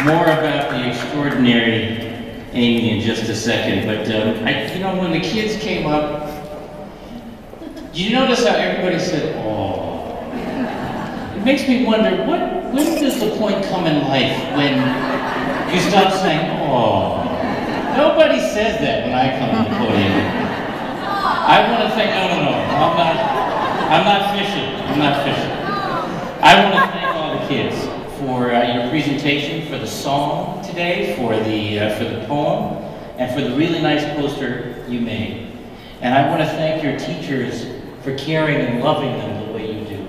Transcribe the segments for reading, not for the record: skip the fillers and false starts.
more about the extraordinary Amy in just a second, but when the kids came up, did you notice how everybody said, "Oh"? It makes me wonder, when does the point come in life when you stop saying, "Oh"? Nobody says that when I come to the podium. I want to thank, no, I'm not fishing. I want to thank all the kids for your presentation, for the song today, for the poem, and for the really nice poster you made. And I want to thank your teachers for caring and loving them the way you do,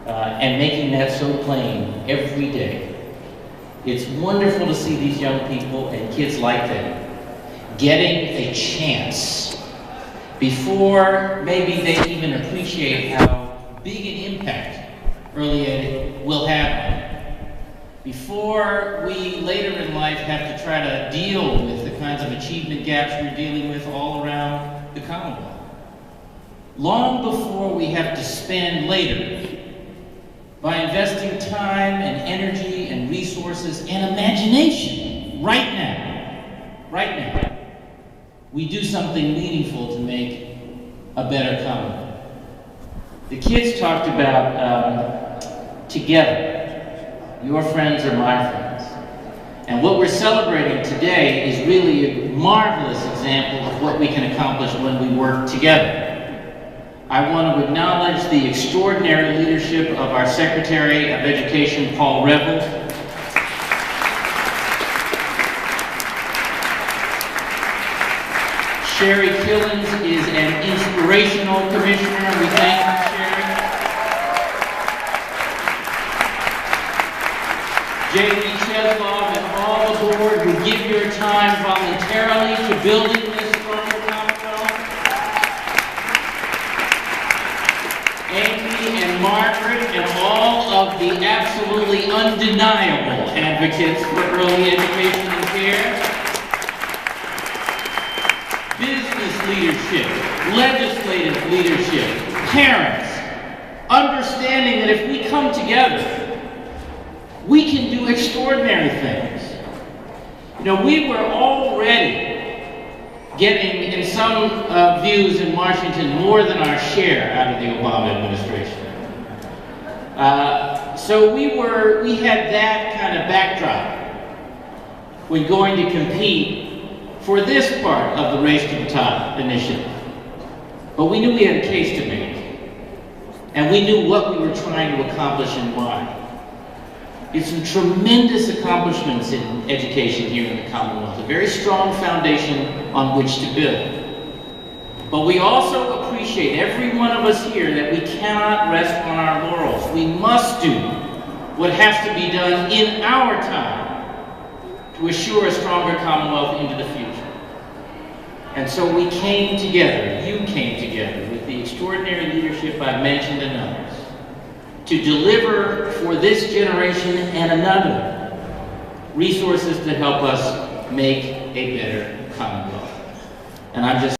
and making that so plain every day. It's wonderful to see these young people and kids like them getting a chance before maybe they even appreciate how big an impact early ed will have on them. Before we later in life have to try to deal with the kinds of achievement gaps we're dealing with all around the Commonwealth. Long before we have to spend later by investing time and energy and resources and imagination right now, we do something meaningful to make a better Commonwealth. The kids talked about together, your friends are my friends. And what we're celebrating today is really a marvelous example of what we can accomplish when we work together. I want to acknowledge the extraordinary leadership of our Secretary of Education, Paul Revel. Sherry Killens is an inspirational commissioner. We thank you, Sherry. Jamie Cheslov and all aboard who give your time voluntarily to building this stronger Commonwealth. Amy and Margaret and all of the absolutely undeniable advocates for early education and care. Business leadership, legislative leadership, parents, understanding that if we come together, we can do extraordinary things. You know, we were already getting, in some views in Washington, more than our share out of the Obama administration. So we had that kind of backdrop when going to compete for this part of the Race to the Top initiative. But we knew we had a case to make, and we knew what we were trying to accomplish and why. It's some tremendous accomplishments in education here in the Commonwealth, a very strong foundation on which to build. But we also appreciate, every one of us here, that we cannot rest on our laurels. We must do what has to be done in our time to assure a stronger Commonwealth into the future. And so we came together, you came together, with the extraordinary leadership I've mentioned and others, to deliver for this generation and another resources to help us make a better Commonwealth. And I'm just